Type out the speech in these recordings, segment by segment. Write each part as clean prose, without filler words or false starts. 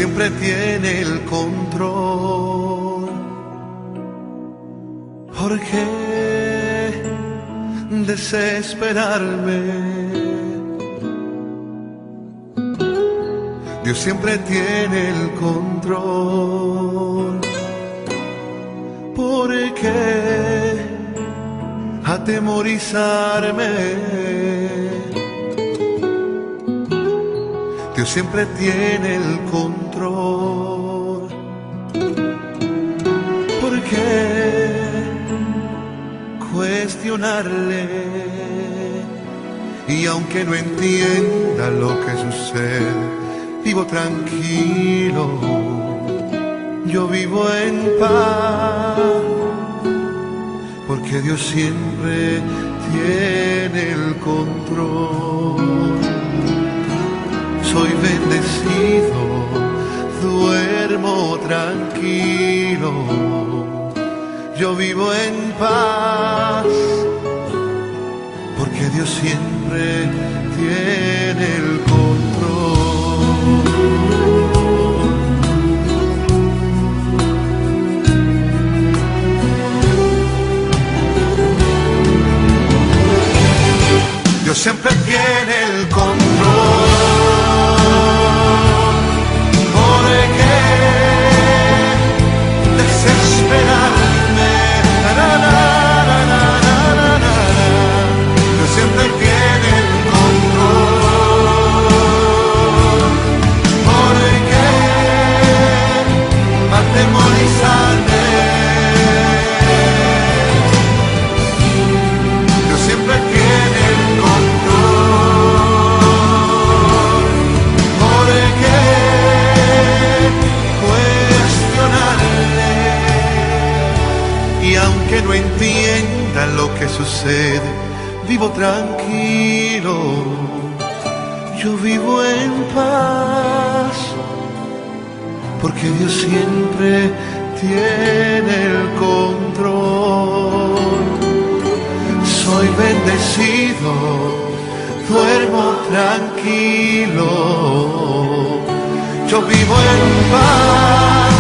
siempre tiene el control. ¿Por qué desesperarme? Dios siempre tiene el control. ¿Por qué atemorizarme? Dios siempre tiene el control. ¿Por qué cuestionarle? Y aunque no entienda lo que sucede, vivo tranquilo, yo vivo en paz, porque Dios siempre tiene el control. Soy bendecido, duermo tranquilo, yo vivo en paz, porque Dios siempre tiene el control. Dios siempre tiene el control. ¿Por qué desesperarme? Dios siempre tiene el control. ¿Por qué atemorizarme? Dios siempre tiene el control. ¿Por qué cuestionarle? Y aunque no entienda lo que sucede, vivo tranquilo, yo vivo en paz, porque Dios siempre tiene el control. Soy bendecido, duermo tranquilo, yo vivo en paz,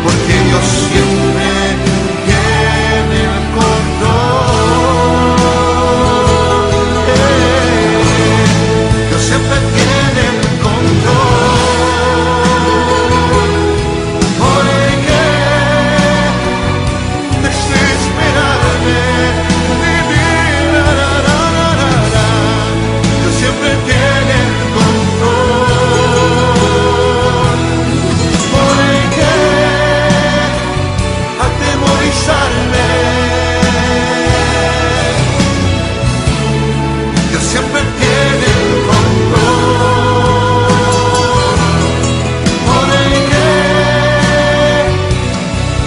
porque Dios siempre tiene el control. Dios siempre tiene el control. ¿Por qué desesperarme? Dios siempre tiene el control. ¿Por qué atemorizarme? Dios siempre tiene el control. ¿Por qué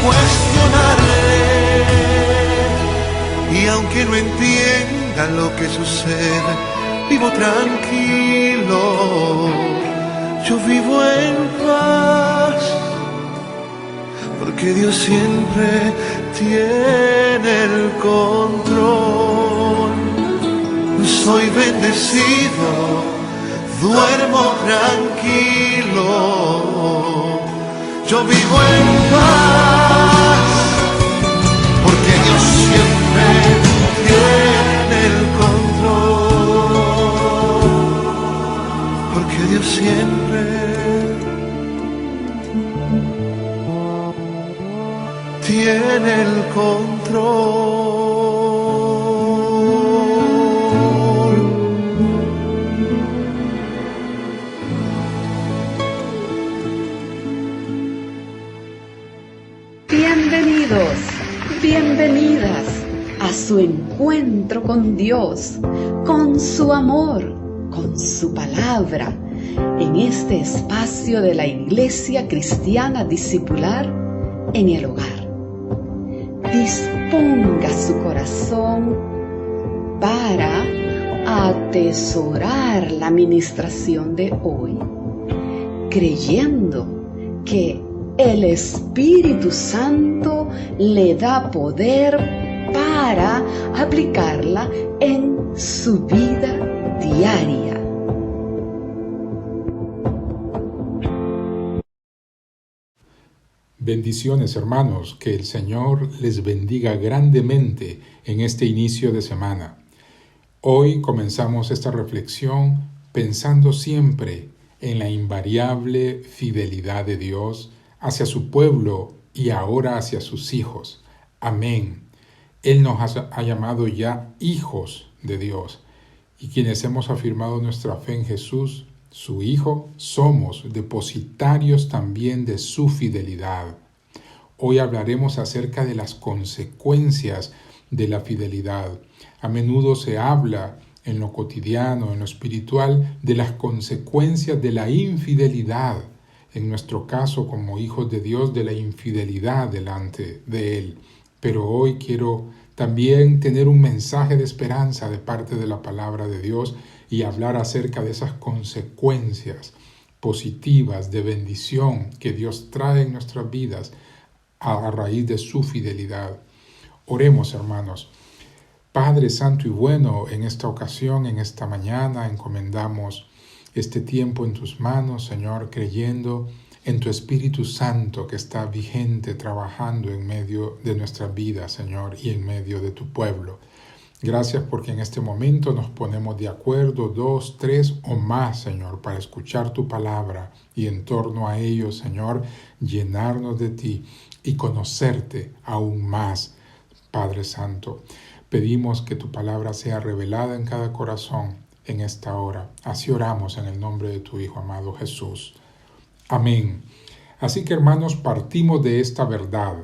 cuestionarle? Y aunque no entienda lo que sucede, vivo tranquilo, yo vivo en paz, porque Dios siempre tiene el control. Soy bendecido, duermo tranquilo, yo vivo en paz, porque Dios siempre tiene el control, porque Dios siempre tiene el control. Bienvenidos, bienvenidas a su encuentro con Dios, con su amor, con su palabra, en este espacio de la Iglesia Cristiana Discipular en el Hogar. Disponga su corazón para atesorar la ministración de hoy, creyendo que el Espíritu Santo le da poder para aplicarla en su vida diaria. Bendiciones, hermanos, que el Señor les bendiga grandemente en este inicio de semana. Hoy comenzamos esta reflexión pensando siempre en la invariable fidelidad de Dios hacia su pueblo y ahora hacia sus hijos. Amén. Él nos ha llamado ya hijos de Dios, y quienes hemos afirmado nuestra fe en Jesús, su Hijo, somos depositarios también de su fidelidad. Hoy hablaremos acerca de las consecuencias de la fidelidad. A menudo se habla en lo cotidiano, en lo espiritual, de las consecuencias de la infidelidad. En nuestro caso, como hijos de Dios, de la infidelidad delante de Él. Pero hoy quiero también tener un mensaje de esperanza de parte de la palabra de Dios y hablar acerca de esas consecuencias positivas de bendición que Dios trae en nuestras vidas a raíz de su fidelidad. Oremos, hermanos. Padre Santo y bueno, en esta ocasión, en esta mañana, encomendamos este tiempo en tus manos, Señor, creyendo en tu Espíritu Santo que está vigente, trabajando en medio de nuestra vida, Señor, y en medio de tu pueblo. Gracias porque en este momento nos ponemos de acuerdo, 2, 3 o más, Señor, para escuchar tu palabra y en torno a ello, Señor, llenarnos de ti y conocerte aún más, Padre Santo. Pedimos que tu palabra sea revelada en cada corazón en esta hora. Así oramos en el nombre de tu Hijo amado Jesús. Amén. Así que, hermanos, partimos de esta verdad.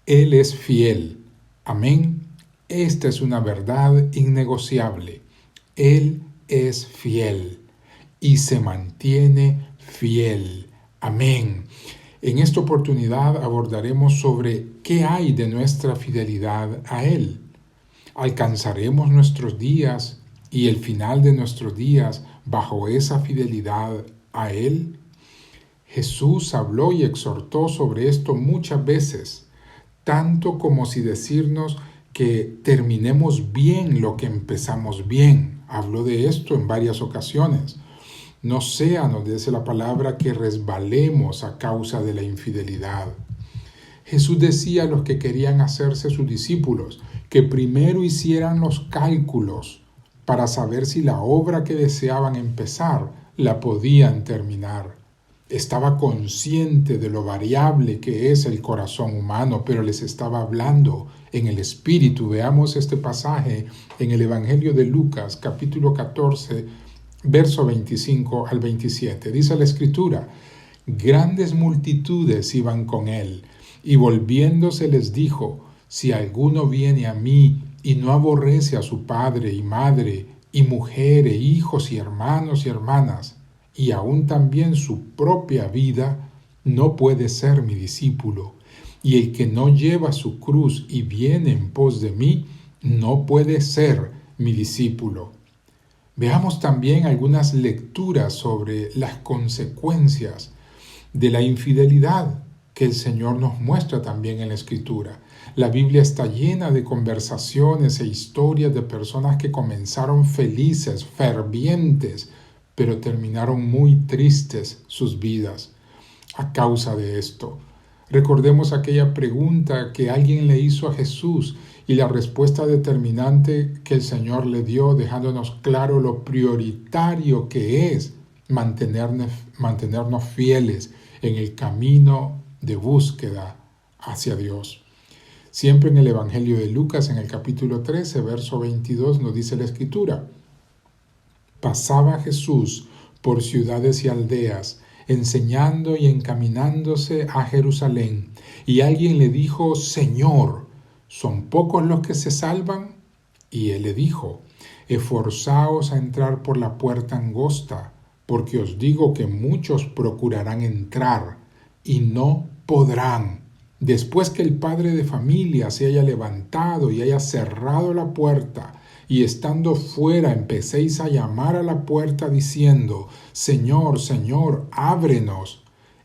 Él es fiel. Amén. Esta es una verdad innegociable. Él es fiel y se mantiene fiel. Amén. En esta oportunidad abordaremos sobre qué hay de nuestra fidelidad a Él. ¿Alcanzaremos nuestros días y el final de nuestros días bajo esa fidelidad a Él? Jesús habló y exhortó sobre esto muchas veces, tanto como si decirnos que terminemos bien lo que empezamos bien. Habló de esto en varias ocasiones. No sea, nos dice la palabra, que resbalemos a causa de la infidelidad. Jesús decía a los que querían hacerse sus discípulos que primero hicieran los cálculos para saber si la obra que deseaban empezar la podían terminar. Estaba consciente de lo variable que es el corazón humano, pero les estaba hablando en el Espíritu. Veamos este pasaje en el Evangelio de Lucas, capítulo 14, verso 25 al 27. Dice la Escritura: grandes multitudes iban con él, y volviéndose les dijo: si alguno viene a mí y no aborrece a su padre y madre, y mujer e hijos y hermanos y hermanas, y aún también su propia vida, no puede ser mi discípulo. Y el que no lleva su cruz y viene en pos de mí, no puede ser mi discípulo. Veamos también algunas lecturas sobre las consecuencias de la infidelidad que el Señor nos muestra también en la Escritura. La Biblia está llena de conversaciones e historias de personas que comenzaron felices, fervientes, pero terminaron muy tristes sus vidas a causa de esto. Recordemos aquella pregunta que alguien le hizo a Jesús y la respuesta determinante que el Señor le dio, dejándonos claro lo prioritario que es mantenernos fieles en el camino de búsqueda hacia Dios. Siempre en el Evangelio de Lucas, en el capítulo 13, verso 22, nos dice la Escritura: pasaba Jesús por ciudades y aldeas, enseñando y encaminándose a Jerusalén. Y alguien le dijo: Señor, ¿son pocos los que se salvan? Y él le dijo: esforzaos a entrar por la puerta angosta, porque os digo que muchos procurarán entrar y no podrán. Después que el padre de familia se haya levantado y haya cerrado la puerta, y estando fuera empecéis a llamar a la puerta diciendo: Señor, Señor, ábrenos.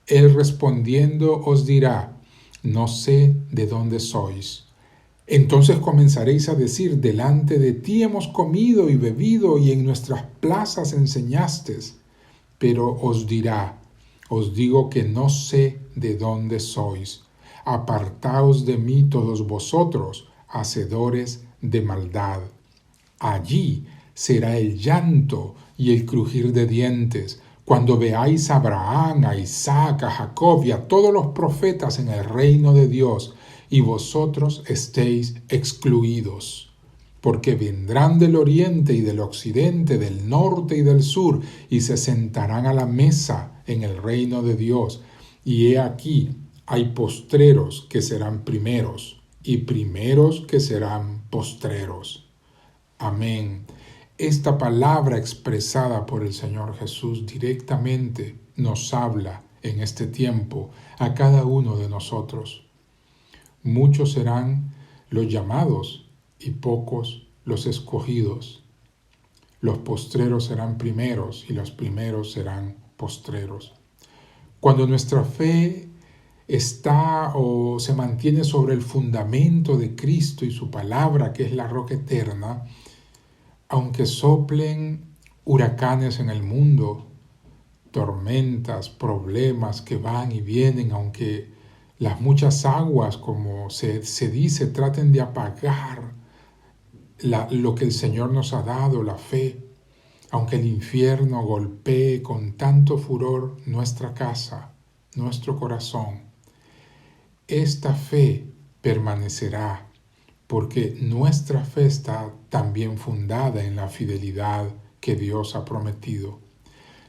Él respondiendo os dirá: no sé de dónde sois. Entonces comenzaréis a decir: delante de ti hemos comido y bebido, y en nuestras plazas enseñaste. Pero os dirá: os digo que no sé de dónde sois. Apartaos de mí todos vosotros, hacedores de maldad. Allí será el llanto y el crujir de dientes, cuando veáis a Abraham, a Isaac, a Jacob y a todos los profetas en el reino de Dios, y vosotros estéis excluidos. Porque vendrán del oriente y del occidente, del norte y del sur, y se sentarán a la mesa en el reino de Dios. Y he aquí, hay postreros que serán primeros, y primeros que serán postreros. Amén. Esta palabra expresada por el Señor Jesús directamente nos habla en este tiempo a cada uno de nosotros. Muchos serán los llamados y pocos los escogidos. Los postreros serán primeros y los primeros serán postreros. Cuando nuestra fe está o se mantiene sobre el fundamento de Cristo y su palabra, que es la roca eterna, aunque soplen huracanes en el mundo, tormentas, problemas que van y vienen, aunque las muchas aguas, como se dice, traten de apagar lo que el Señor nos ha dado, la fe, aunque el infierno golpee con tanto furor nuestra casa, nuestro corazón, esta fe permanecerá, porque nuestra fe está también fundada en la fidelidad que Dios ha prometido.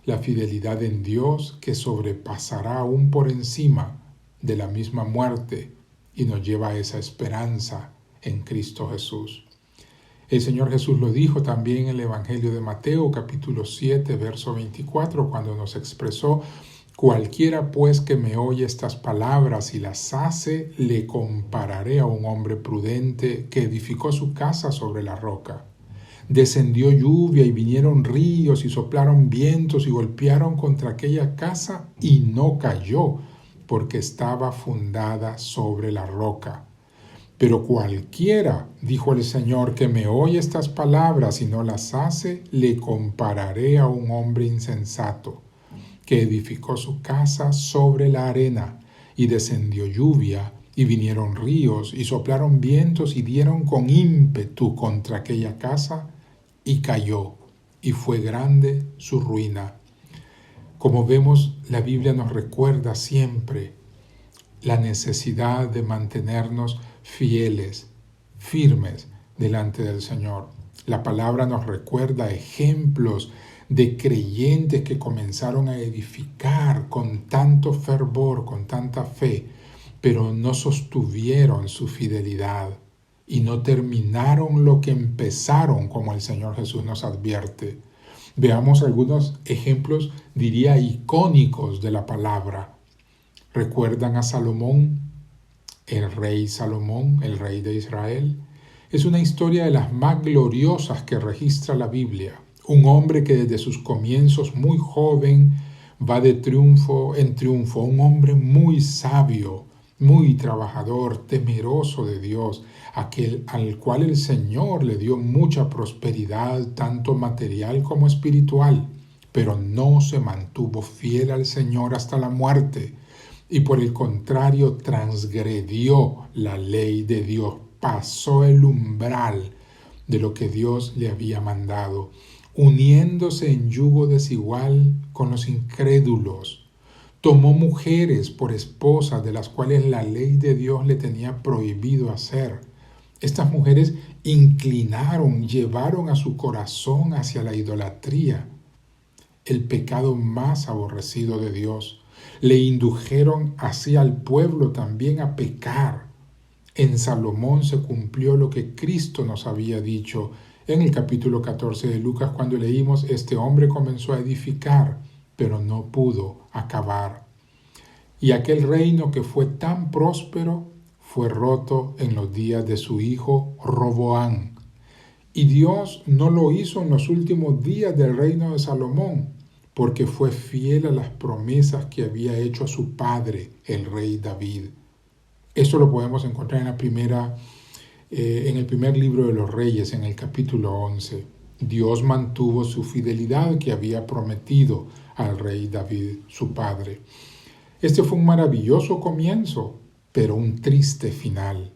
La fidelidad en Dios que sobrepasará aún por encima de la misma muerte y nos lleva a esa esperanza en Cristo Jesús. El Señor Jesús lo dijo también en el Evangelio de Mateo, capítulo 7, verso 24, cuando nos expresó: cualquiera pues que me oye estas palabras y las hace, le compararé a un hombre prudente que edificó su casa sobre la roca. Descendió lluvia y vinieron ríos y soplaron vientos y golpearon contra aquella casa y no cayó, porque estaba fundada sobre la roca. Pero cualquiera, dijo el Señor, que me oye estas palabras y no las hace, le compararé a un hombre insensato, que edificó su casa sobre la arena, y descendió lluvia, y vinieron ríos, y soplaron vientos, y dieron con ímpetu contra aquella casa, y cayó, y fue grande su ruina. Como vemos, la Biblia nos recuerda siempre la necesidad de mantenernos fieles, firmes delante del Señor. La palabra nos recuerda ejemplos de creyentes que comenzaron a edificar con tanto fervor, con tanta fe, pero no sostuvieron su fidelidad y no terminaron lo que empezaron, como el Señor Jesús nos advierte. Veamos algunos ejemplos, diría, icónicos de la palabra. ¿Recuerdan a Salomón? El rey Salomón, el rey de Israel. Es una historia de las más gloriosas que registra la Biblia. Un hombre que desde sus comienzos muy joven va de triunfo en triunfo. Un hombre muy sabio, muy trabajador, temeroso de Dios, aquel al cual el Señor le dio mucha prosperidad, tanto material como espiritual, pero no se mantuvo fiel al Señor hasta la muerte. Y por el contrario, transgredió la ley de Dios, pasó el umbral de lo que Dios le había mandado, uniéndose en yugo desigual con los incrédulos. Tomó mujeres por esposas de las cuales la ley de Dios le tenía prohibido hacer. Estas mujeres inclinaron, llevaron a su corazón hacia la idolatría, el pecado más aborrecido de Dios. Le indujeron así al pueblo también a pecar. En Salomón se cumplió lo que Cristo nos había dicho en el capítulo 14 de Lucas, cuando leímos: este hombre comenzó a edificar, pero no pudo acabar. Y aquel reino que fue tan próspero fue roto en los días de su hijo Roboam. Y Dios no lo hizo en los últimos días del reino de Salomón, porque fue fiel a las promesas que había hecho a su padre, el rey David. Esto lo podemos encontrar en el primer libro de los Reyes, en el capítulo 11. Dios mantuvo su fidelidad que había prometido al rey David, su padre. Este fue un maravilloso comienzo, pero un triste final.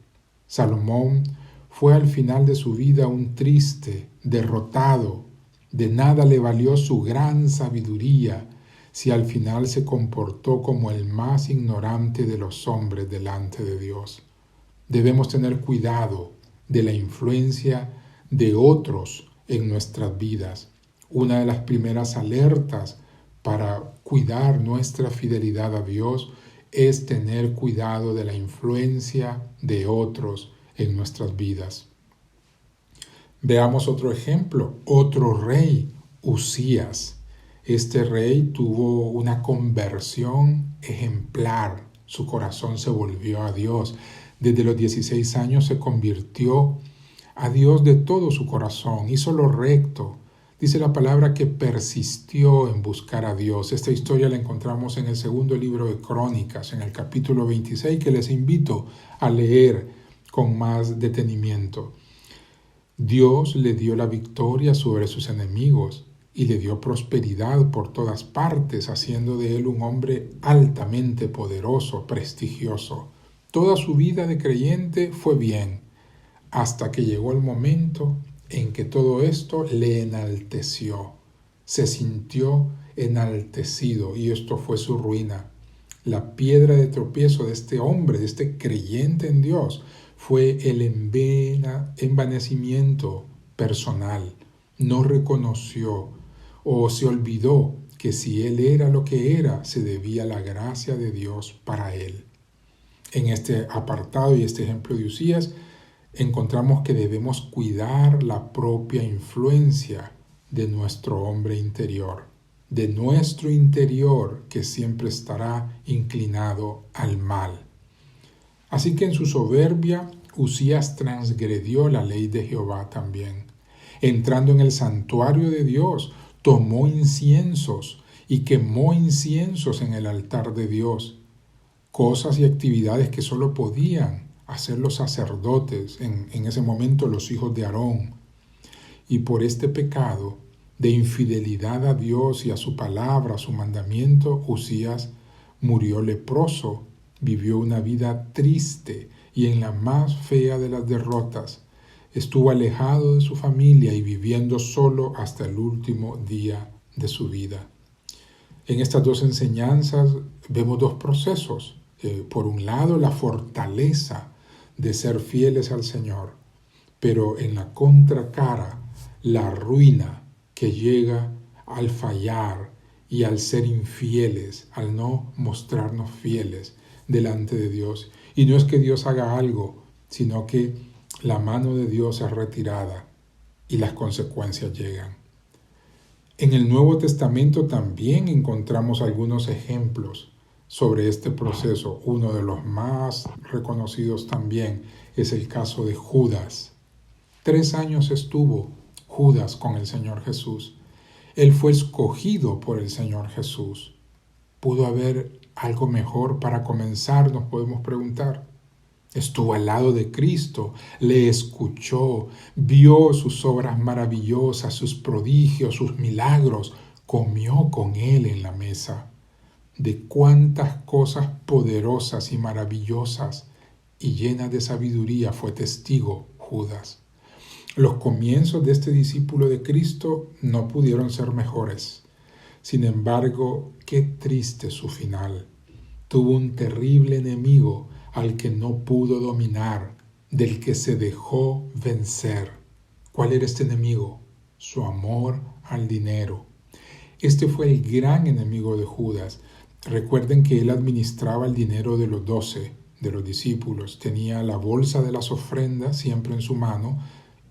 Salomón fue al final de su vida un triste, derrotado. De nada le valió su gran sabiduría si al final se comportó como el más ignorante de los hombres delante de Dios. Debemos tener cuidado de la influencia de otros en nuestras vidas. Una de las primeras alertas para cuidar nuestra fidelidad a Dios es tener cuidado de la influencia de otros en nuestras vidas. Veamos otro ejemplo, otro rey, Uzías. Este rey tuvo una conversión ejemplar, su corazón se volvió a Dios. Desde los 16 años se convirtió a Dios de todo su corazón, hizo lo recto. Dice la palabra que persistió en buscar a Dios. Esta historia la encontramos en el segundo libro de Crónicas, en el capítulo 26, que les invito a leer con más detenimiento. Dios le dio la victoria sobre sus enemigos y le dio prosperidad por todas partes, haciendo de él un hombre altamente poderoso, prestigioso. Toda su vida de creyente fue bien, hasta que llegó el momento en que todo esto le enalteció. Se sintió enaltecido y esto fue su ruina. La piedra de tropiezo de este hombre, de este creyente en Dios, fue el envanecimiento personal. No reconoció o se olvidó que si él era lo que era, se debía a la gracia de Dios para él. En este apartado y este ejemplo de Uzías, encontramos que debemos cuidar la propia influencia de nuestro hombre interior, de nuestro interior que siempre estará inclinado al mal. Así que en su soberbia, Uzías transgredió la ley de Jehová también. Entrando en el santuario de Dios, tomó inciensos y quemó inciensos en el altar de Dios, cosas y actividades que solo podían hacer los sacerdotes, en ese momento los hijos de Aarón. Y por este pecado de infidelidad a Dios y a su palabra, a su mandamiento, Uzías murió leproso, vivió una vida triste y en la más fea de las derrotas. Estuvo alejado de su familia y viviendo solo hasta el último día de su vida. En estas dos enseñanzas vemos dos procesos. Por un lado, la fortaleza de ser fieles al Señor, pero en la contracara, la ruina que llega al fallar y al ser infieles, al no mostrarnos fieles delante de Dios. Y no es que Dios haga algo, sino que la mano de Dios es retirada y las consecuencias llegan. En el Nuevo Testamento también encontramos algunos ejemplos sobre este proceso. Uno de los más reconocidos también es el caso de Judas. 3 años estuvo Judas con el Señor Jesús. Él fue escogido por el Señor Jesús. ¿Pudo haber algo mejor para comenzar? Nos podemos preguntar. Estuvo al lado de Cristo, le escuchó, vio sus obras maravillosas, sus prodigios, sus milagros, comió con él en la mesa. De cuántas cosas poderosas y maravillosas y llenas de sabiduría fue testigo Judas. Los comienzos de este discípulo de Cristo no pudieron ser mejores. Sin embargo, qué triste su final. Tuvo un terrible enemigo al que no pudo dominar, del que se dejó vencer. ¿Cuál era este enemigo? Su amor al dinero. Este fue el gran enemigo de Judas. Recuerden que él administraba el dinero de los 12, de los discípulos. Tenía la bolsa de las ofrendas siempre en su mano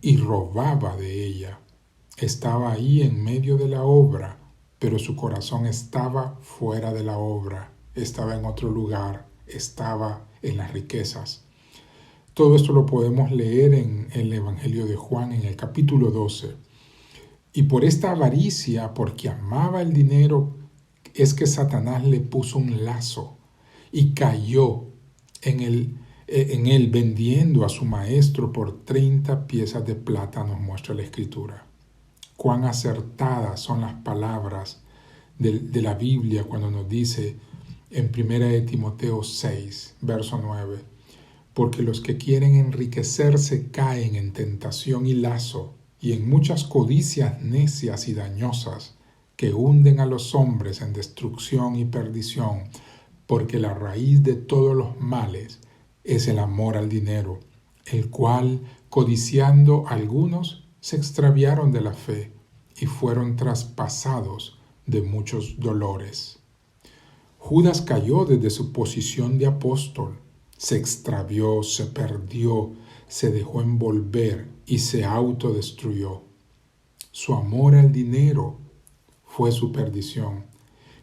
y robaba de ella. Estaba ahí en medio de la obra, pero su corazón estaba fuera de la obra, estaba en otro lugar, estaba en las riquezas. Todo esto lo podemos leer en el Evangelio de Juan, en el capítulo 12. Y por esta avaricia, porque amaba el dinero, es que Satanás le puso un lazo y cayó en él vendiendo a su maestro por 30 piezas de plata, nos muestra la Escritura. Cuán acertadas son las palabras de la Biblia cuando nos dice en 1 Timoteo 6, verso 9. Porque los que quieren enriquecerse caen en tentación y lazo, y en muchas codicias necias y dañosas, que hunden a los hombres en destrucción y perdición, porque la raíz de todos los males es el amor al dinero, el cual, codiciando algunos, se extraviaron de la fe y fueron traspasados de muchos dolores. Judas cayó desde su posición de apóstol, se extravió, se perdió, se dejó envolver y se autodestruyó. Su amor al dinero fue su perdición.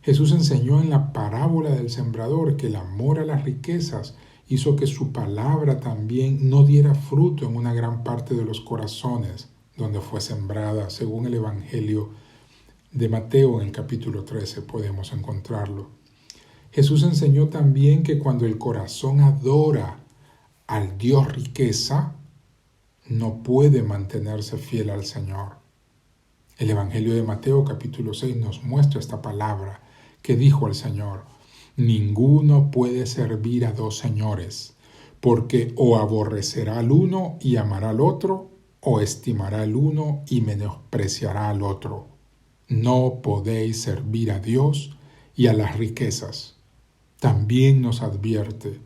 Jesús enseñó en la parábola del sembrador que el amor a las riquezas hizo que su palabra también no diera fruto en una gran parte de los corazones donde fue sembrada, según el Evangelio de Mateo en el capítulo 13 podemos encontrarlo. Jesús enseñó también que cuando el corazón adora al Dios riqueza, no puede mantenerse fiel al Señor. El Evangelio de Mateo capítulo 6 nos muestra esta palabra que dijo el Señor: ninguno puede servir a dos señores, porque o aborrecerá al uno y amará al otro, o estimará al uno y menospreciará al otro. No podéis servir a Dios y a las riquezas. También nos advierte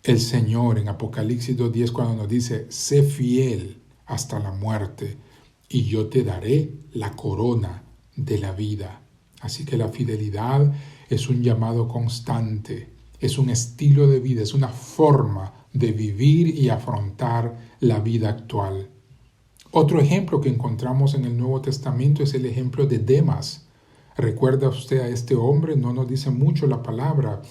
el Señor en Apocalipsis 2:10 cuando nos dice: sé fiel hasta la muerte y yo te daré la corona de la vida. Así que la fidelidad es un llamado constante, es un estilo de vida, es una forma de vivir y afrontar la vida actual. Otro ejemplo que encontramos en el Nuevo Testamento es el ejemplo de Demas. ¿Recuerda usted a este hombre? No nos dice mucho la palabra,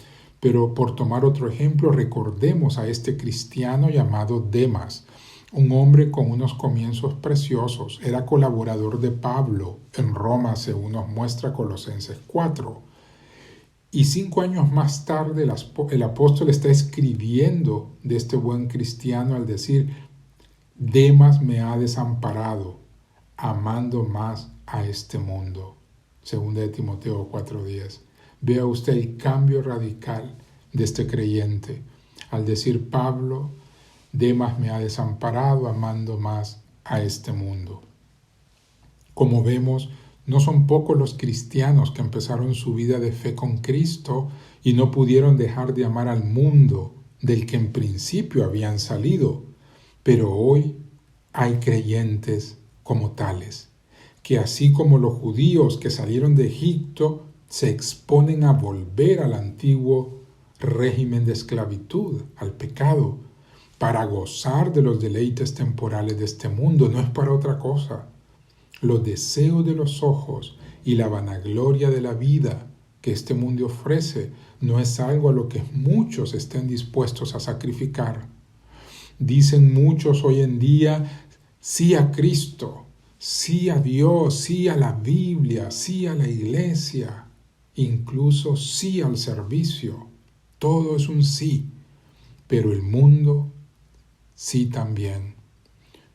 pero por tomar otro ejemplo, recordemos a este cristiano llamado Demas, un hombre con unos comienzos preciosos. Era colaborador de Pablo en Roma, según nos muestra Colosenses 4. Y 5 años más tarde el apóstol está escribiendo de este buen cristiano al decir: Demas me ha desamparado, amando más a este mundo. Segunda de Timoteo 4:10. Vea usted el cambio radical de este creyente. Al decir Pablo, Demas me ha desamparado, amando más a este mundo. Como vemos, no son pocos los cristianos que empezaron su vida de fe con Cristo y no pudieron dejar de amar al mundo del que en principio habían salido. Pero hoy hay creyentes como tales, que así como los judíos que salieron de Egipto se exponen a volver al antiguo régimen de esclavitud, al pecado, para gozar de los deleites temporales de este mundo, no es para otra cosa. Los deseos de los ojos y la vanagloria de la vida que este mundo ofrece no es algo a lo que muchos estén dispuestos a sacrificar. Dicen muchos hoy en día sí a Cristo, sí a Dios, sí a la Biblia, sí a la iglesia, incluso sí al servicio. Todo es un sí, pero el mundo sí también.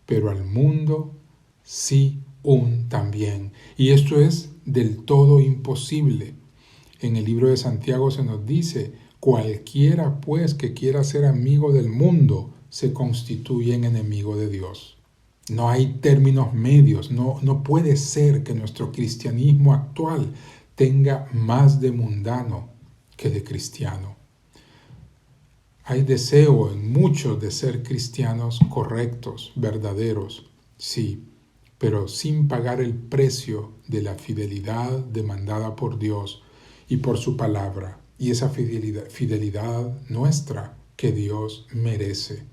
Pero al mundo sí un también. Y esto es del todo imposible. En el libro de Santiago se nos dice: cualquiera pues que quiera ser amigo del mundo se constituye en enemigo de Dios. No hay términos medios, no puede ser que nuestro cristianismo actual tenga más de mundano que de cristiano. Hay deseo en muchos de ser cristianos correctos, verdaderos, sí, pero sin pagar el precio de la fidelidad demandada por Dios y por su palabra, y esa fidelidad nuestra que Dios merece.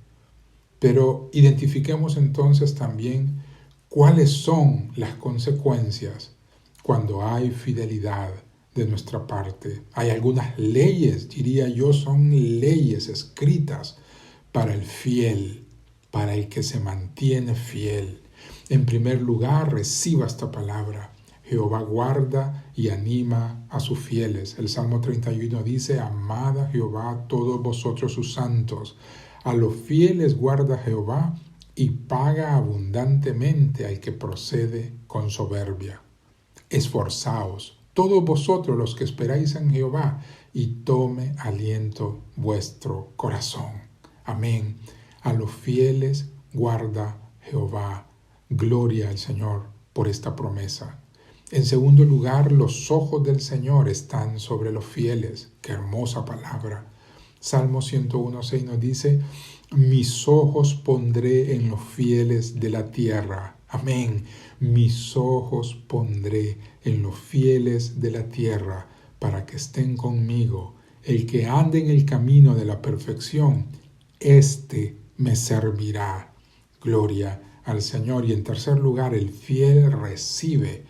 Pero identifiquemos entonces también cuáles son las consecuencias cuando hay fidelidad de nuestra parte. Hay algunas leyes, diría yo, son leyes escritas para el fiel, para el que se mantiene fiel. En primer lugar, reciba esta palabra: Jehová guarda y anima a sus fieles. El Salmo 31 dice: amad a Jehová todos vosotros sus santos. A los fieles guarda Jehová y paga abundantemente al que procede con soberbia. Esforzaos, todos vosotros los que esperáis en Jehová, y tome aliento vuestro corazón. Amén. A los fieles guarda Jehová. Gloria al Señor por esta promesa. En segundo lugar, los ojos del Señor están sobre los fieles. Qué hermosa palabra. Salmo 101:6 nos dice: mis ojos pondré en los fieles de la tierra. Amén. Mis ojos pondré en los fieles de la tierra para que estén conmigo. El que ande en el camino de la perfección, éste me servirá. Gloria al Señor. Y en tercer lugar, el fiel recibe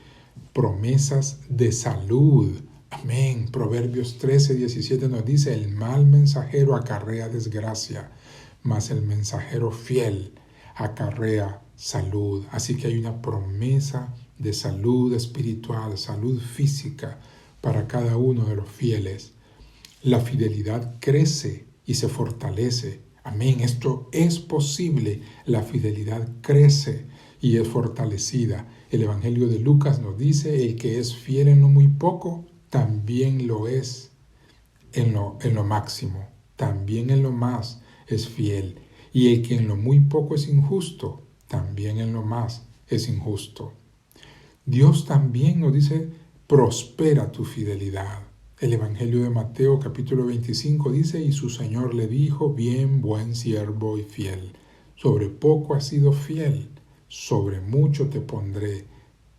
promesas de salud. Amén. Proverbios 13:17 nos dice: el mal mensajero acarrea desgracia, mas el mensajero fiel acarrea salud. Así que hay una promesa de salud espiritual, salud física para cada uno de los fieles. La fidelidad crece y se fortalece. Amén. Esto es posible. La fidelidad crece y es fortalecida. El Evangelio de Lucas nos dice: el que es fiel en lo muy poco, también lo es en lo máximo. También en lo más es fiel. Y el que en lo muy poco es injusto, también en lo más es injusto. Dios también nos dice: prospera tu fidelidad. El Evangelio de Mateo capítulo 25 dice: y su Señor le dijo: bien, buen siervo y fiel. Sobre poco has sido fiel, sobre mucho te pondré.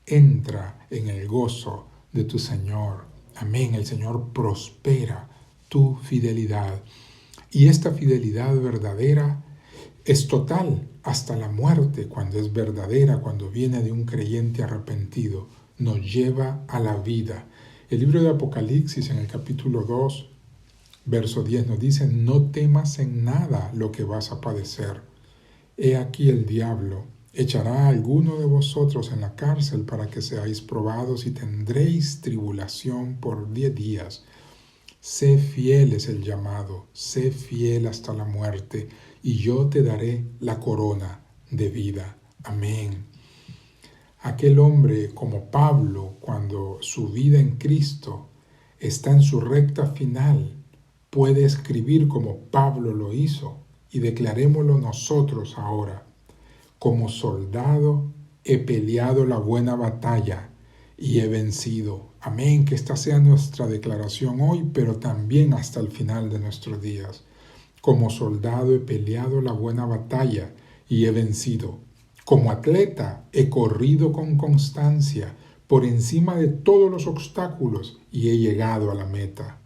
Entra en el gozo de tu Señor. Amén. El Señor prospera tu fidelidad. Y esta fidelidad verdadera es total hasta la muerte, cuando es verdadera, cuando viene de un creyente arrepentido, nos lleva a la vida. El libro de Apocalipsis en el capítulo 2, verso 10 nos dice: no temas en nada lo que vas a padecer. He aquí el diablo echará a alguno de vosotros en la cárcel para que seáis probados y tendréis tribulación por 10 días. Sé fiel es el llamado, sé fiel hasta la muerte, y yo te daré la corona de vida. Amén. Aquel hombre como Pablo, cuando su vida en Cristo está en su recta final, puede escribir como Pablo lo hizo, y declarémoslo nosotros ahora: como soldado he peleado la buena batalla y he vencido. Amén. Que esta sea nuestra declaración hoy, pero también hasta el final de nuestros días. Como soldado he peleado la buena batalla y he vencido. Como atleta he corrido con constancia por encima de todos los obstáculos y he llegado a la meta.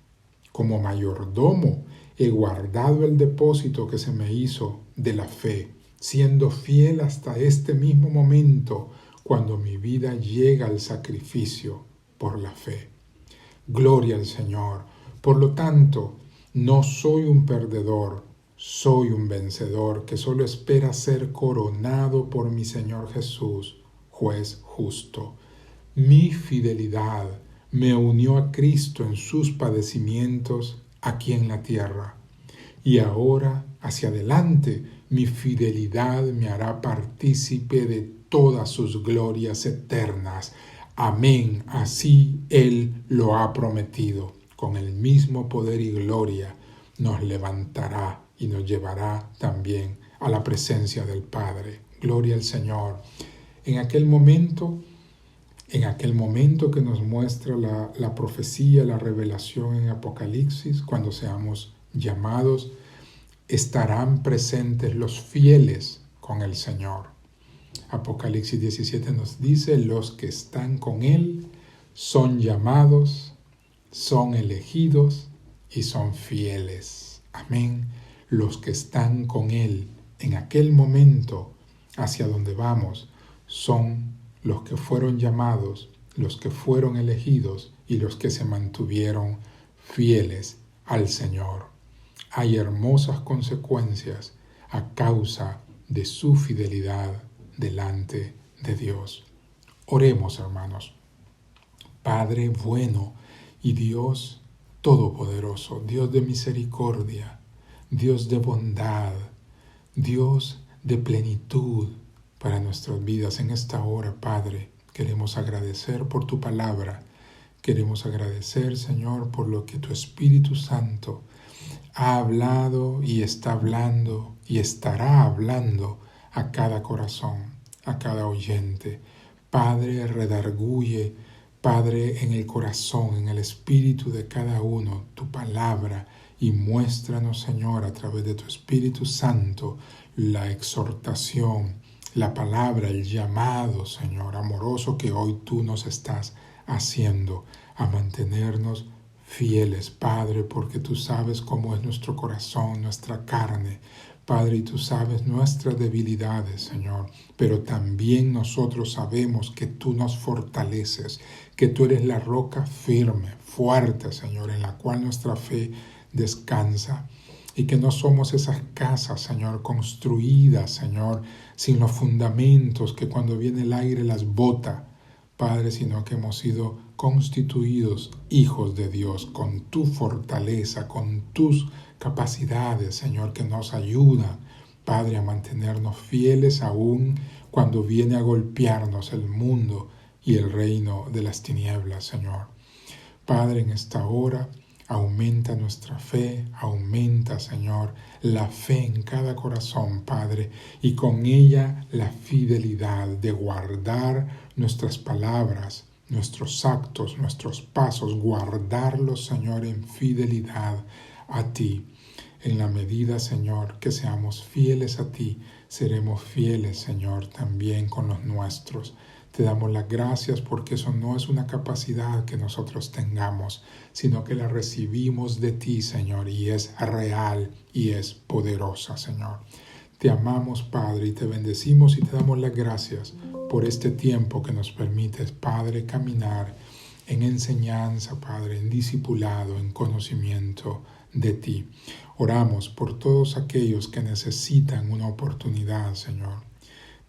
Como mayordomo he guardado el depósito que se me hizo de la fe, siendo fiel hasta este mismo momento, cuando mi vida llega al sacrificio por la fe. Gloria al Señor. Por lo tanto, no soy un perdedor, soy un vencedor que solo espera ser coronado por mi Señor Jesús, juez justo. Mi fidelidad me unió a Cristo en sus padecimientos aquí en la tierra. Y ahora, hacia adelante, mi fidelidad me hará partícipe de todas sus glorias eternas. Amén. Así Él lo ha prometido. Con el mismo poder y gloria nos levantará y nos llevará también a la presencia del Padre. Gloria al Señor. En aquel momento que nos muestra la profecía, la revelación en Apocalipsis, cuando seamos llamados, estarán presentes los fieles con el Señor. Apocalipsis 17 nos dice: los que están con Él son llamados, son elegidos y son fieles. Amén. Los que están con Él en aquel momento hacia donde vamos son los que fueron llamados, los que fueron elegidos y los que se mantuvieron fieles al Señor. Hay hermosas consecuencias a causa de su fidelidad delante de Dios. Oremos, hermanos. Padre bueno y Dios todopoderoso, Dios de misericordia, Dios de bondad, Dios de plenitud para nuestras vidas. En esta hora, Padre, queremos agradecer por tu palabra Queremos agradecer, Señor, por lo que tu Espíritu Santo ha hablado y está hablando y estará hablando a cada corazón, a cada oyente. Padre, redarguye, Padre, en el corazón, en el espíritu de cada uno, tu palabra, y muéstranos, Señor, a través de tu Espíritu Santo, la exhortación, la palabra, el llamado, Señor, amoroso que hoy tú nos estás haciendo a mantenernos fieles, Padre, porque tú sabes cómo es nuestro corazón, nuestra carne, Padre, y tú sabes nuestras debilidades, Señor, pero también nosotros sabemos que tú nos fortaleces, que tú eres la roca firme, fuerte, Señor, en la cual nuestra fe descansa, y que no somos esas casas, Señor, construidas, Señor, sin los fundamentos que cuando viene el aire las bota, Padre, sino que hemos sido constituidos hijos de Dios con tu fortaleza, con tus capacidades, Señor, que nos ayudan, Padre, a mantenernos fieles aún cuando viene a golpearnos el mundo y el reino de las tinieblas, Señor. Padre, en esta hora aumenta nuestra fe, aumenta, Señor, la fe en cada corazón, Padre, y con ella la fidelidad de guardar nuestras palabras, nuestros actos, nuestros pasos, guardarlos, Señor, en fidelidad a ti. En la medida, Señor, que seamos fieles a ti, seremos fieles, Señor, también con los nuestros. Te damos las gracias porque eso no es una capacidad que nosotros tengamos, sino que la recibimos de ti, Señor, y es real y es poderosa, Señor. Te amamos, Padre, y te bendecimos y te damos las gracias por este tiempo que nos permites, Padre, caminar en enseñanza, Padre, en discipulado, en conocimiento de ti. Oramos por todos aquellos que necesitan una oportunidad, Señor,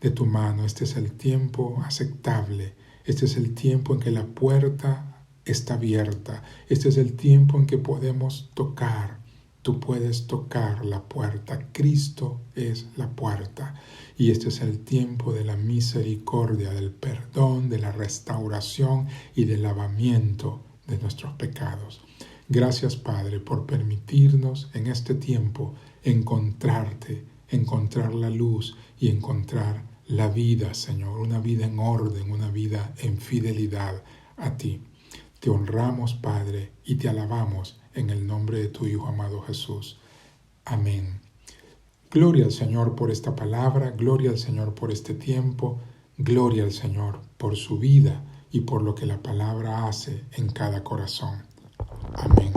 de tu mano. Este es el tiempo aceptable. Este es el tiempo en que la puerta está abierta. Este es el tiempo en que podemos tocar. Tú puedes tocar la puerta. Cristo es la puerta. Y este es el tiempo de la misericordia, del perdón, de la restauración y del lavamiento de nuestros pecados. Gracias, Padre, por permitirnos en este tiempo encontrarte, encontrar la luz y encontrar la vida, Señor, una vida en orden, una vida en fidelidad a ti. Te honramos, Padre, y te alabamos en el nombre de tu Hijo amado Jesús. Amén. Gloria al Señor por esta palabra, gloria al Señor por este tiempo, gloria al Señor por su vida y por lo que la palabra hace en cada corazón. Amén.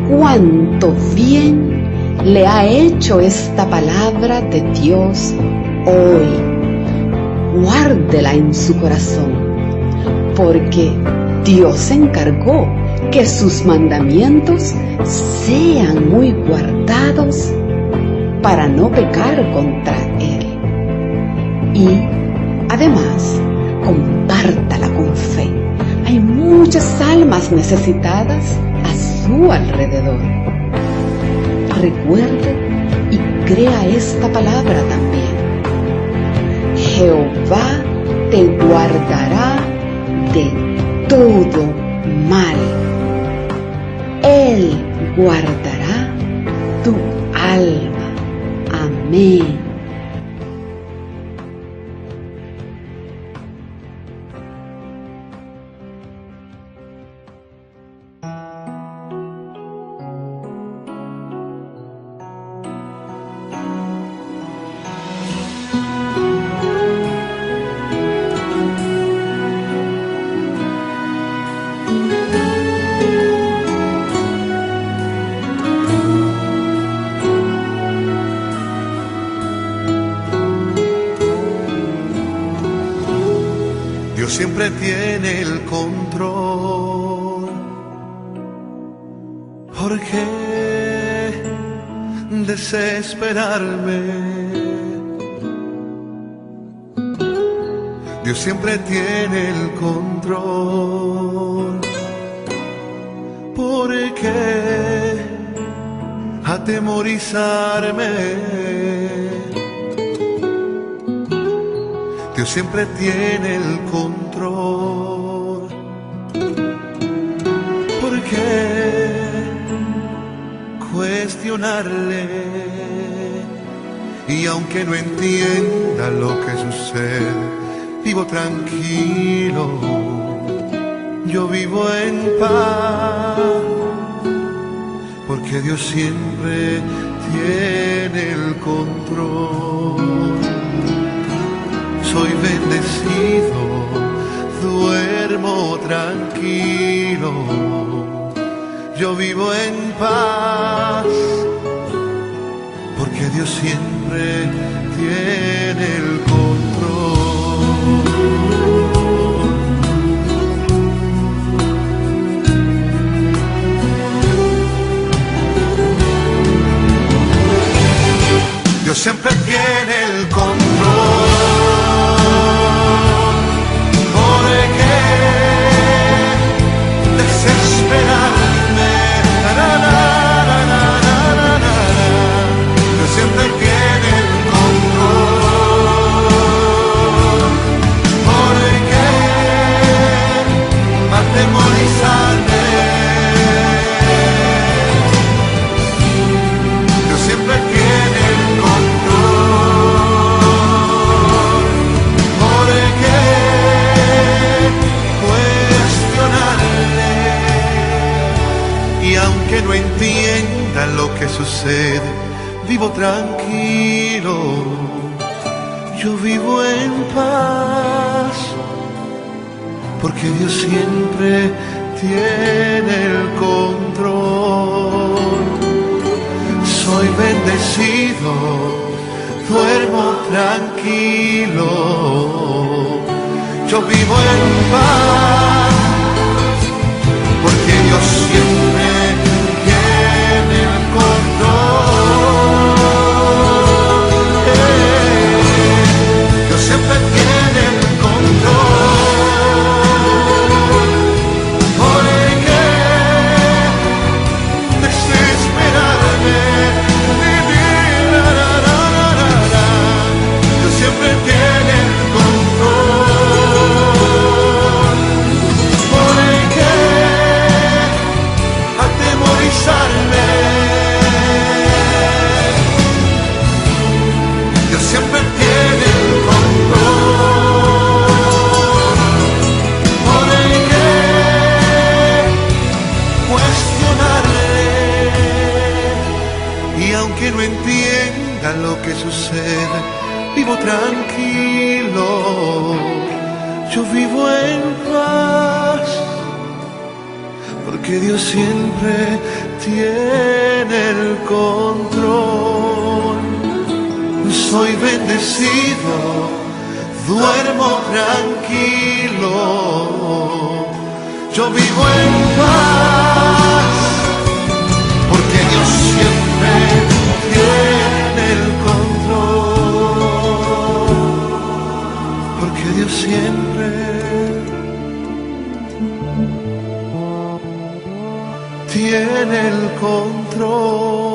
Cuánto bien le ha hecho esta palabra de Dios hoy. Guárdela en su corazón, porque Dios se encargó que sus mandamientos sean muy guardados para no pecar contra Él. Y además, compártala con fe. Hay muchas almas necesitadas a su alrededor. Recuerde y crea esta palabra también. Jehová te guardará de todo mal. Él guardará tu alma. Amén. siempre tiene el control. ¿Por qué desesperarme? Dios siempre tiene el control. ¿Por qué atemorizarme? Dios siempre tiene el control. ¿Por qué cuestionarle? Y aunque no entienda lo que sucede, vivo tranquilo, yo vivo en paz, porque Dios siempre tiene el control. Soy bendecido, duermo tranquilo, yo vivo en paz, porque Dios siempre tiene el control. Dios siempre tiene el control. ¿Por qué desesperarme? Dios siempre tiene el control. ¿Por qué atemorizarme? Dios siempre tiene el control. ¿Por qué cuestionarle? Y aunque no entienda lo que sucede, vivo tranquilo, yo vivo en paz, porque Dios siempre tiene el control. Soy bendecido, duermo tranquilo, yo vivo en paz, porque Dios siempre tiene el control. Dios siempre tiene el control. ¿Por qué desesperarme? Dios siempre tiene el control. ¿Por qué atemorizarme? Dios siempre tiene el control. ¿Por qué cuestionarle? Y aunque no entienda lo que sucede, vivo tranquilo, yo vivo en paz, porque Dios siempre tiene el control. Soy bendecido, duermo tranquilo, yo vivo en paz, porque Dios siempre tiene el control, porque Dios siempre tiene el control.